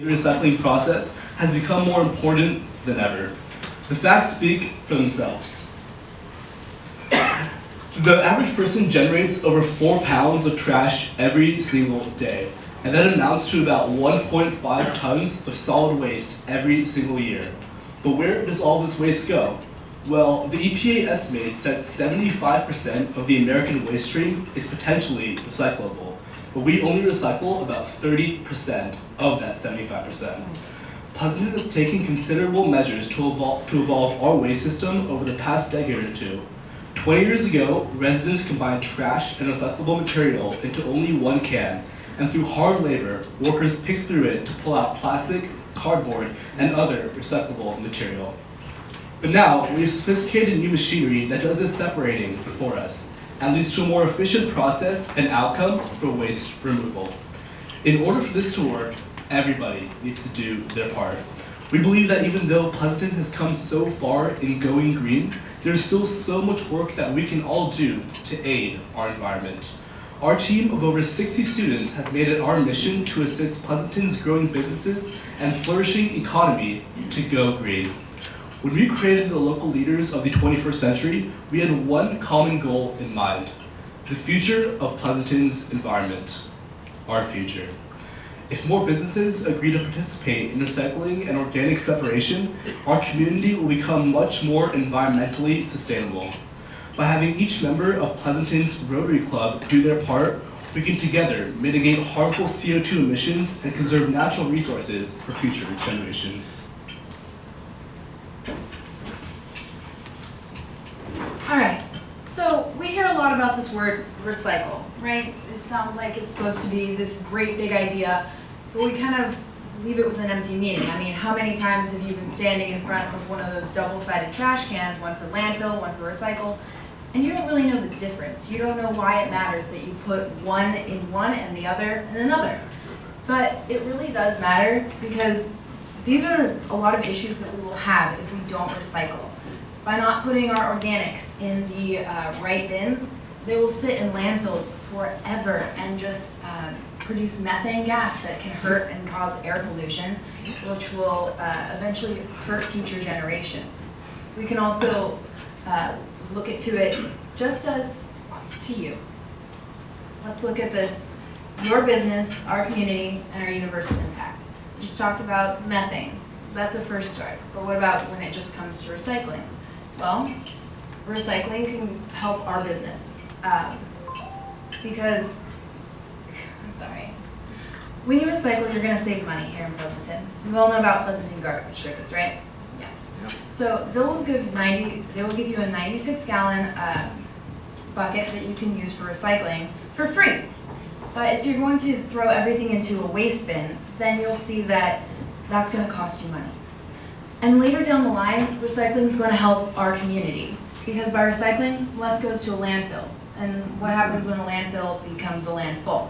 the recycling process has become more important than ever. The facts speak for themselves. The average person generates over 4 pounds of trash every single day, and that amounts to about 1.5 tons of solid waste every single year. But where does all this waste go? Well, the EPA estimates that 75% of the American waste stream is potentially recyclable, but we only recycle about 30% of that 75%. Pleasanton has taken considerable measures to evolve our waste system over the past decade or two. 20 years ago, residents combined trash and recyclable material into only one can, and through hard labor, workers picked through it to pull out plastic, cardboard, and other recyclable material. But now, we have sophisticated new machinery that does this separating for us, and leads to a more efficient process and outcome for waste removal. In order for this to work, everybody needs to do their part. We believe that even though Pleasanton has come so far in going green, there's still so much work that we can all do to aid our environment. Our team of over 60 students has made it our mission to assist Pleasanton's growing businesses and flourishing economy to go green. When we created the local leaders of the 21st century, we had one common goal in mind: the future of Pleasanton's environment, our future. If more businesses agree to participate in recycling and organic separation, our community will become much more environmentally sustainable. By having each member of Pleasanton's Rotary Club do their part, we can together mitigate harmful CO2 emissions and conserve natural resources for future generations. All right, so we hear a lot about this word recycle, right? It sounds like it's supposed to be this great big idea, but we kind of leave it with an empty meaning. I mean, how many times have you been standing in front of one of those double-sided trash cans, one for landfill, one for recycle, and you don't really know the difference. You don't know why it matters that you put one in one and the other in another. But it really does matter, because these are a lot of issues that we will have if we don't recycle. By not putting our organics in the right bins, they will sit in landfills forever and just produce methane gas that can hurt and cause air pollution, which will eventually hurt future generations. We can also look into it just as to you. Let's look at this: your business, our community, and our universal impact. We just talked about methane. That's a first start. But what about when it just comes to recycling? Well, recycling can help our business because, I'm sorry, when you recycle, you're going to save money here in Pleasanton. We all know about Pleasanton Garbage Service, right? Yeah. Yep. So they will give you a 96-gallon bucket that you can use for recycling for free. But if you're going to throw everything into a waste bin, then you'll see that that's going to cost you money. And later down the line, recycling is going to help our community, because by recycling, less goes to a landfill. And what happens when a landfill becomes a landfill?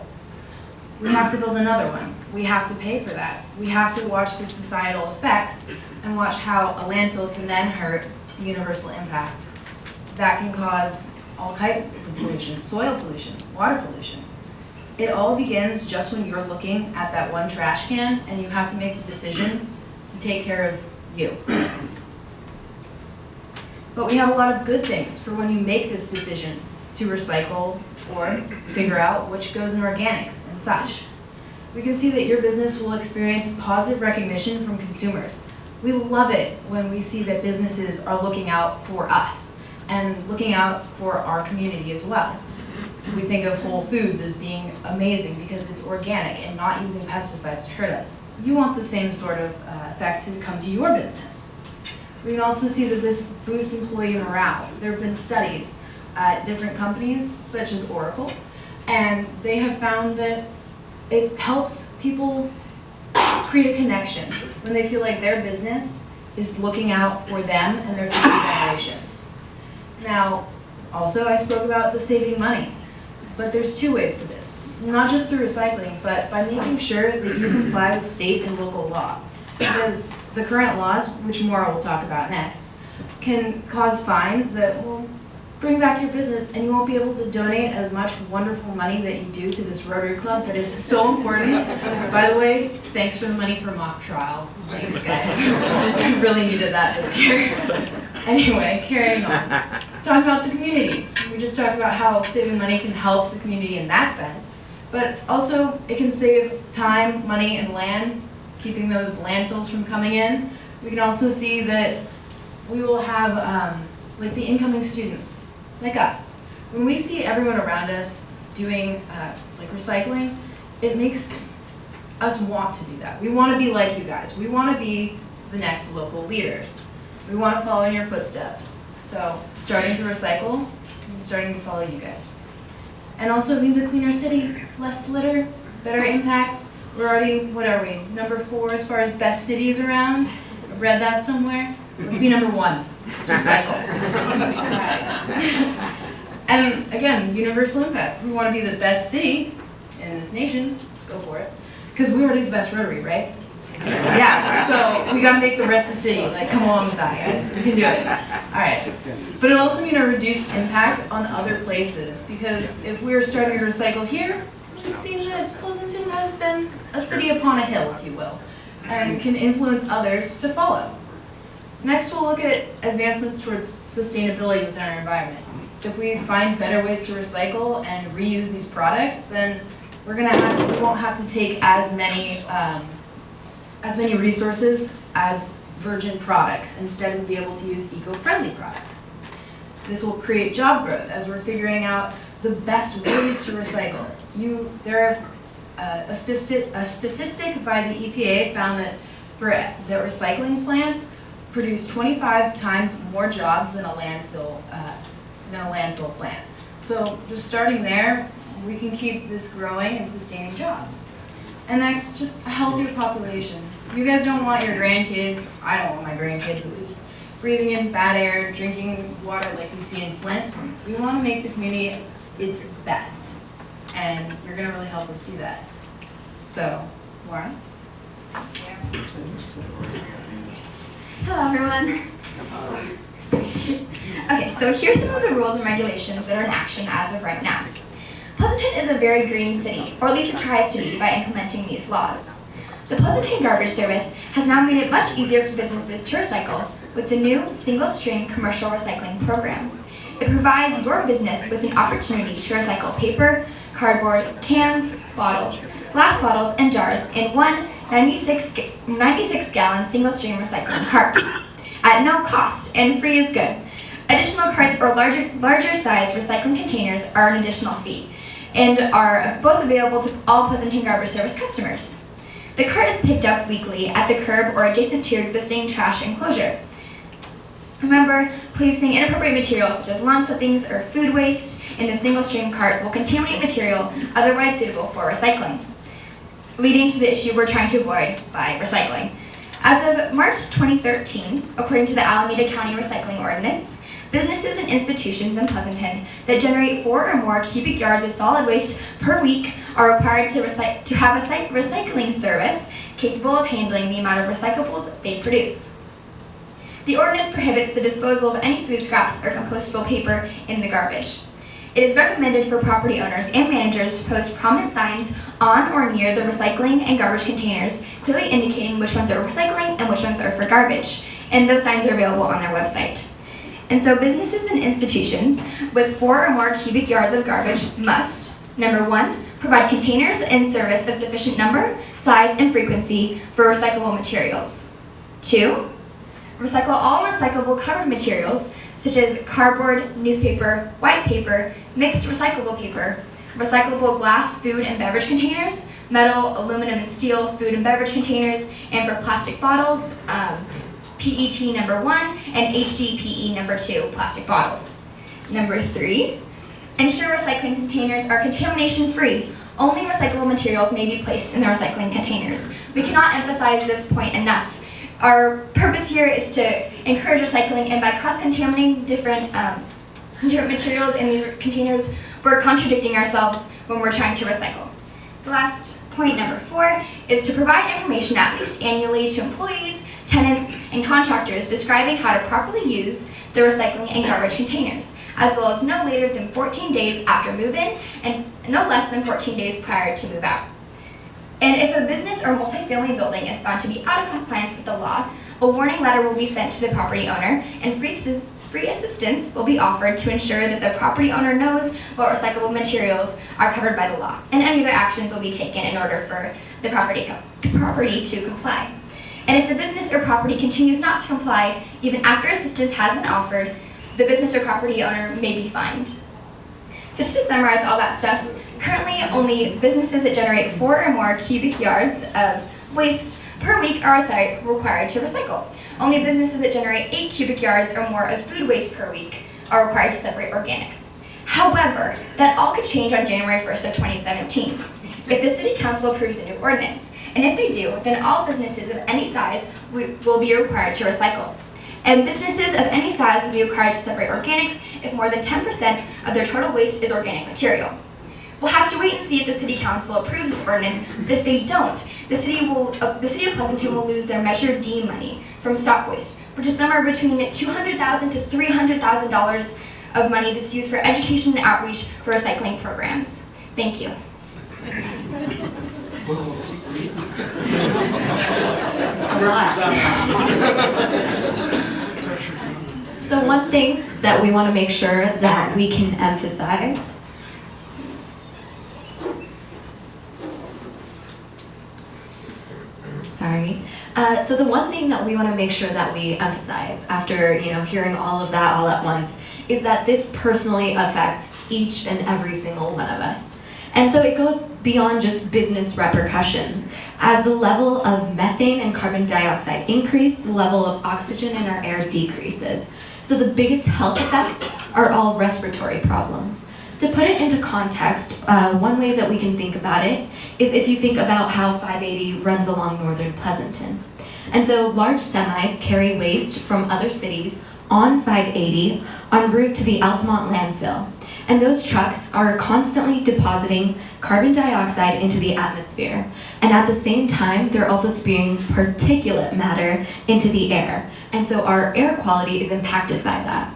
We have to build another one. We have to pay for that. We have to watch the societal effects and watch how a landfill can then hurt the universal impact. That can cause all kinds of pollution: soil pollution, water pollution. It all begins just when you're looking at that one trash can and you have to make the decision to take care of you. But we have a lot of good things for when you make this decision to recycle or figure out which goes in organics and such. We can see that your business will experience positive recognition from consumers. We love it when we see that businesses are looking out for us and looking out for our community as well. We think of Whole Foods as being amazing because it's organic and not using pesticides to hurt us. You want the same sort of effect to come to your business. We can also see that this boosts employee morale. There have been studies at different companies, such as Oracle, and they have found that it helps people create a connection when they feel like their business is looking out for them and their future generations. Now, also I spoke about the saving money. But there's two ways to this, not just through recycling, but by making sure that you comply with state and local law. Because the current laws, which Maura will talk about next, can cause fines that will bring back your business and you won't be able to donate as much wonderful money that you do to this Rotary Club that is so important. By the way, thanks for the money for mock trial. Thanks, guys. I really needed that this year. Anyway, carrying on. Talking about the community. We just talked about how saving money can help the community in that sense, but also it can save time, money, and land, keeping those landfills from coming in. We can also see that we will have like the incoming students, like us. When we see everyone around us doing like recycling, it makes us want to do that. We want to be like you guys. We want to be the next local leaders. We want to follow in your footsteps. So starting to recycle and starting to follow you guys. And also it means a cleaner city, less litter, better impacts. We're already, what are we, number 4 as far as best cities around? I've read that somewhere. Let's be number 1. Let's recycle. And again, universal impact. We want to be the best city in this nation. Let's go for it. Because we're already the best Rotary, right? Yeah, so we gotta make the rest of the city, like, come along with that, guys. We can do it. Alright. But it'll also mean a reduced impact on other places, because if we're starting to recycle here, we've seen that Pleasanton has been a city upon a hill, if you will, and can influence others to follow. Next, we'll look at advancements towards sustainability within our environment. If we find better ways to recycle and reuse these products, then we won't have to take as many resources as virgin products. Instead, we'll be able to use eco-friendly products. This will create job growth as we're figuring out the best ways to recycle. A statistic by the EPA found that the recycling plants produce 25 times more jobs than a landfill plant. So just starting there, we can keep this growing and sustaining jobs. And next, just a healthier population. You guys don't want your grandkids, I don't want my grandkids at least, breathing in bad air, drinking water like we see in Flint. We want to make the community its best. And you're going to really help us do that. So, Laura? Hello, everyone. Okay, so here's some of the rules and regulations that are in action as of right now. Pleasanton is a very green city, or at least it tries to be by implementing these laws. The Pleasanton Garbage Service has now made it much easier for businesses to recycle with the new single-stream commercial recycling program. It provides your business with an opportunity to recycle paper, cardboard, cans, bottles, glass bottles, and jars in one 96-gallon single-stream recycling cart at no cost, and free is good. Additional carts or larger size recycling containers are an additional fee and are both available to all Pleasanton Garbage Service customers. The cart is picked up weekly at the curb or adjacent to your existing trash enclosure. Remember, placing inappropriate materials such as lawn clippings or food waste in the single-stream cart will contaminate material otherwise suitable for recycling, leading to the issue we're trying to avoid by recycling. As of March 2013, according to the Alameda County Recycling Ordinance, businesses and institutions in Pleasanton that generate 4 or more cubic yards of solid waste per week are required to have a recycling service capable of handling the amount of recyclables they produce. The ordinance prohibits the disposal of any food scraps or compostable paper in the garbage. It is recommended for property owners and managers to post prominent signs on or near the recycling and garbage containers, clearly indicating which ones are recycling and which ones are for garbage, and those signs are available on their website. And so businesses and institutions with 4 or more cubic yards of garbage must, number 1, provide containers and service of sufficient number, size, and frequency for recyclable materials. 2, recycle all recyclable covered materials such as cardboard, newspaper, white paper, mixed recyclable paper, recyclable glass, food, and beverage containers, metal, aluminum, and steel food and beverage containers, and for plastic bottles, PET number 1 and HDPE number 2 plastic bottles. Number 3, ensure recycling containers are contamination-free. Only recyclable materials may be placed in the recycling containers. We cannot emphasize this point enough. Our purpose here is to encourage recycling, and by cross-contaminating different materials in the containers, we're contradicting ourselves when we're trying to recycle. The last point, number 4, is to provide information at least annually to employees, tenants, and contractors describing how to properly use the recycling and garbage containers, as well as no later than 14 days after move-in and no less than 14 days prior to move out. And if a business or multifamily building is found to be out of compliance with the law, a warning letter will be sent to the property owner, and free assistance will be offered to ensure that the property owner knows what recyclable materials are covered by the law, and any other actions will be taken in order for the property to comply. And if the business or property continues not to comply, even after assistance has been offered, the business or property owner may be fined. So just to summarize all that stuff, currently only businesses that generate 4 or more cubic yards of waste per week are required to recycle. Only businesses that generate 8 cubic yards or more of food waste per week are required to separate organics. However, that all could change on January 1st of 2017 if the City Council approves a new ordinance. And if they do, then all businesses of any size will be required to recycle. And businesses of any size will be required to separate organics if more than 10% of their total waste is organic material. We'll have to wait and see if the City Council approves this ordinance, but if they don't, the City of Pleasanton will lose their Measure D money from stop waste, which is somewhere between $200,000 to $300,000 of money that's used for education and outreach for recycling programs. Thank you. So one thing that we want to make sure that we can emphasize so the one thing that we want to make sure that we emphasize after hearing all of that all at once is that this personally affects each and every single one of us. And so it goes beyond just business repercussions. As the level of methane and carbon dioxide increase, the level of oxygen in our air decreases. So the biggest health effects are all respiratory problems. To put it into context, one way that we can think about it is if you think about how 580 runs along northern Pleasanton. And so large semis carry waste from other cities on 580 en route to the Altamont landfill. And those trucks are constantly depositing carbon dioxide into the atmosphere. And at the same time, they're also spewing particulate matter into the air. And so our air quality is impacted by that.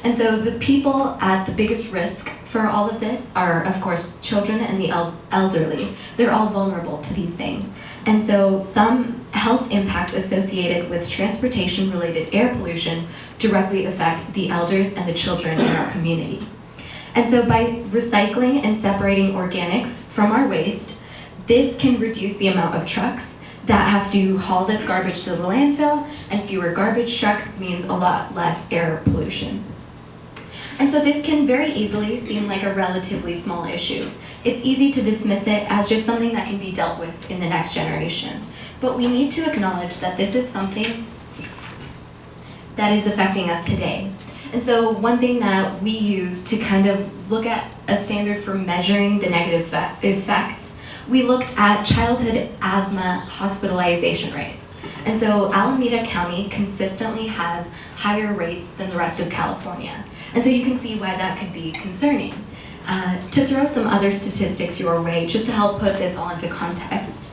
And so the people at the biggest risk for all of this are, of course, children and the elderly. They're all vulnerable to these things. And so some health impacts associated with transportation-related air pollution directly affect the elders and the children in our community. And so by recycling and separating organics from our waste, this can reduce the amount of trucks that have to haul this garbage to the landfill, and fewer garbage trucks means a lot less air pollution. And so this can very easily seem like a relatively small issue. It's easy to dismiss it as just something that can be dealt with in the next generation. But we need to acknowledge that this is something that is affecting us today. And so one thing that we use to kind of look at a standard for measuring the negative effects, we looked at childhood asthma hospitalization rates. And so Alameda County consistently has higher rates than the rest of California. And so you can see why that could be concerning. To throw some other statistics your way, just to help put this all into context,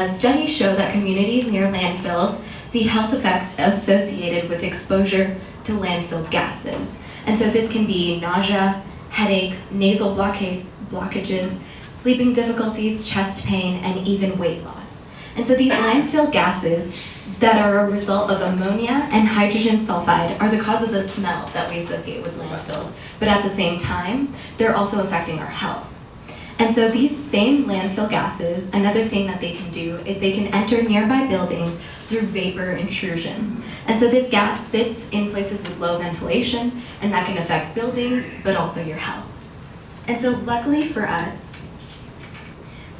studies show that communities near landfills see health effects associated with exposure to landfill gases. And so this can be nausea, headaches, nasal blockages, sleeping difficulties, chest pain, and even weight loss. And so these landfill gases that are a result of ammonia and hydrogen sulfide are the cause of the smell that we associate with landfills. But at the same time, they're also affecting our health. And so these same landfill gases, another thing that they can do is they can enter nearby buildings through vapor intrusion. And so this gas sits in places with low ventilation, and that can affect buildings, but also your health. And so luckily for us,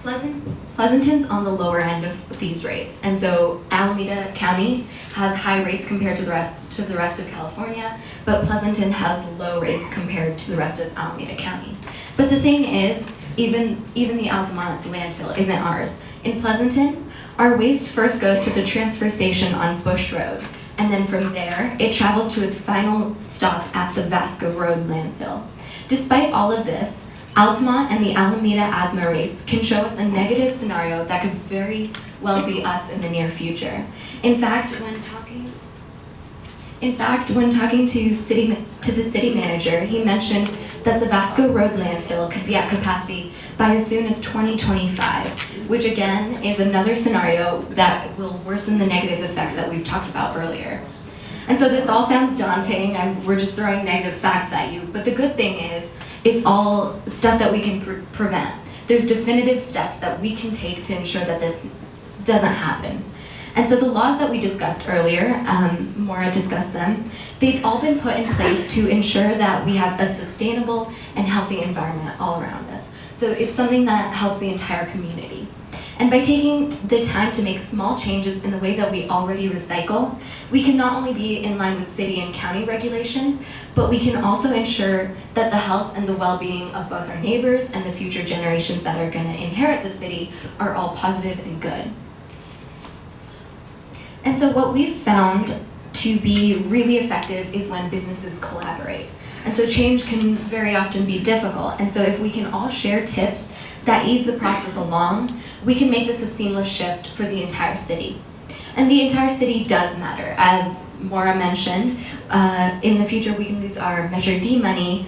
Pleasanton's on the lower end of these rates. And so Alameda County has high rates compared to the rest of California, but Pleasanton has low rates compared to the rest of Alameda County. But the thing is, even the Altamont landfill isn't ours. In Pleasanton, our waste first goes to the transfer station on Bush Road, and then from there, it travels to its final stop at the Vasco Road landfill. Despite all of this, Altamont and the Alameda asthma rates can show us a negative scenario that could very well be us in the near future. In fact, In fact, when talking to the city manager, he mentioned that the Vasco Road landfill could be at capacity by as soon as 2025, which again is another scenario that will worsen the negative effects that we've talked about earlier. And so this all sounds daunting, and we're just throwing negative facts at you, but the good thing is it's all stuff that we can prevent. There's definitive steps that we can take to ensure that this doesn't happen. And so the laws that we discussed earlier, Maura discussed them, they've all been put in place to ensure that we have a sustainable and healthy environment all around us. So it's something that helps the entire community. And by taking the time to make small changes in the way that we already recycle, we can not only be in line with city and county regulations, but we can also ensure that the health and the well-being of both our neighbors and the future generations that are going to inherit the city are all positive and good. And so what we've found to be really effective is when businesses collaborate. And so change can very often be difficult. And so if we can all share tips that ease the process along, we can make this a seamless shift for the entire city. And the entire city does matter. As Maura mentioned, in the future we can lose our Measure D money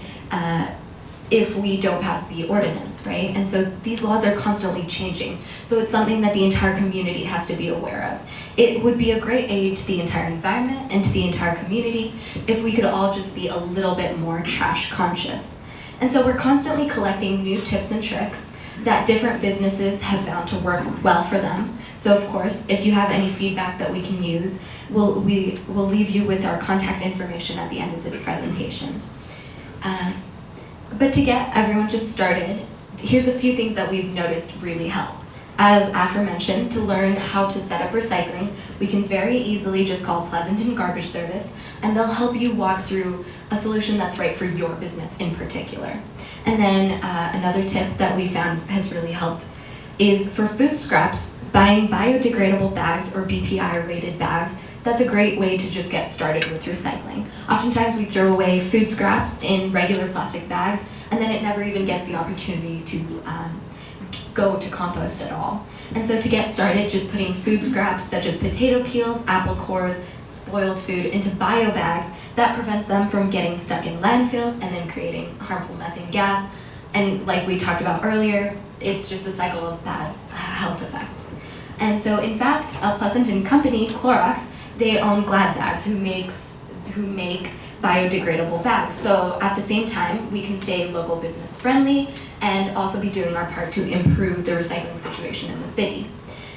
if we don't pass the ordinance, right? And so these laws are constantly changing. So it's something that the entire community has to be aware of. It would be a great aid to the entire environment and to the entire community if we could all just be a little bit more trash conscious. And so we're constantly collecting new tips and tricks that different businesses have found to work well for them. So of course, if you have any feedback that we can use, we'll leave you with our contact information at the end of this presentation. But to get everyone just started, here's a few things that we've noticed really help. As aforementioned, to learn how to set up recycling, we can very easily just call Pleasanton Garbage Service, and they'll help you walk through a solution that's right for your business in particular. And then another tip that we found has really helped is for food scraps, buying biodegradable bags or BPI rated bags. That's a great way to just get started with recycling. Oftentimes we throw away food scraps in regular plastic bags, and then it never even gets the opportunity to go to compost at all. And so to get started, just putting food scraps such as potato peels, apple cores, spoiled food into bio bags, that prevents them from getting stuck in landfills and then creating harmful methane gas. And like we talked about earlier, it's just a cycle of bad health effects. And so in fact, a Pleasanton company, Clorox, they own Glad Bags, who make biodegradable bags. So at the same time, we can stay local business friendly and also be doing our part to improve the recycling situation in the city.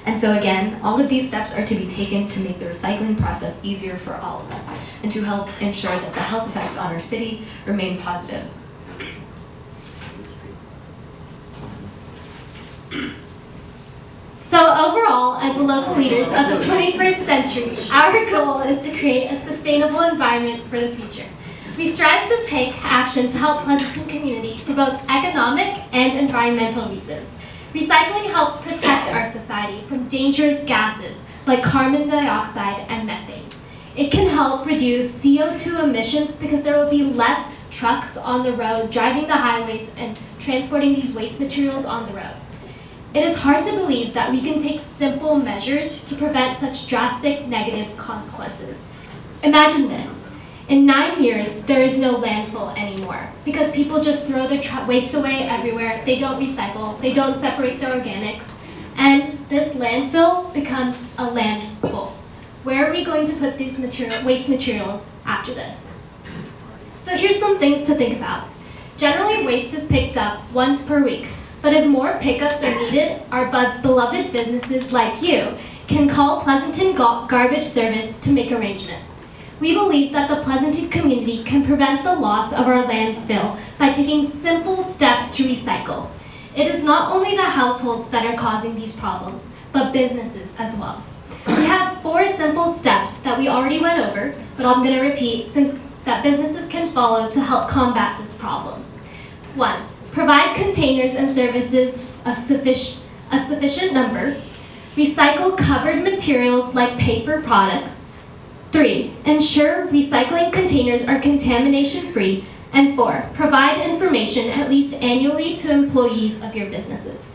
And so again, all of these steps are to be taken to make the recycling process easier for all of us and to help ensure that the health effects on our city remain positive. So overall, as the local leaders of the 21st century, our goal is to create a sustainable environment for the future. We strive to take action to help Pleasanton community for both economic and environmental reasons. Recycling helps protect our society from dangerous gases like carbon dioxide and methane. It can help reduce CO2 emissions because there will be less trucks on the road driving the highways and transporting these waste materials on the road. It is hard to believe that we can take simple measures to prevent such drastic negative consequences. Imagine this. In 9 years, there is no landfill anymore because people just throw their waste away everywhere. They don't recycle, they don't separate their organics, and this landfill becomes a landfill. Where are we going to put these waste materials after this? So here's some things to think about. Generally, waste is picked up once per week. But if more pickups are needed, our beloved businesses like you can call Pleasanton Garbage Service to make arrangements. We believe that the Pleasanton community can prevent the loss of our landfill by taking simple steps to recycle. It is not only the households that are causing these problems, but businesses as well. We have 4 simple steps that we already went over, but I'm going to repeat since that businesses can follow to help combat this problem. 1. Provide containers and services of a sufficient number. Recycle covered materials like paper products. 3. Ensure recycling containers are contamination-free. And 4. Provide information at least annually to employees of your businesses.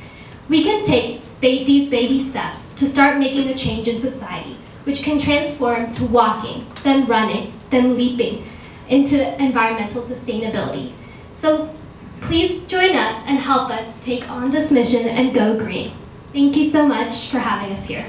We can take these baby steps to start making a change in society, which can transform to walking, then running, than leaping into environmental sustainability. So please join us and help us take on this mission and go green. Thank you so much for having us here.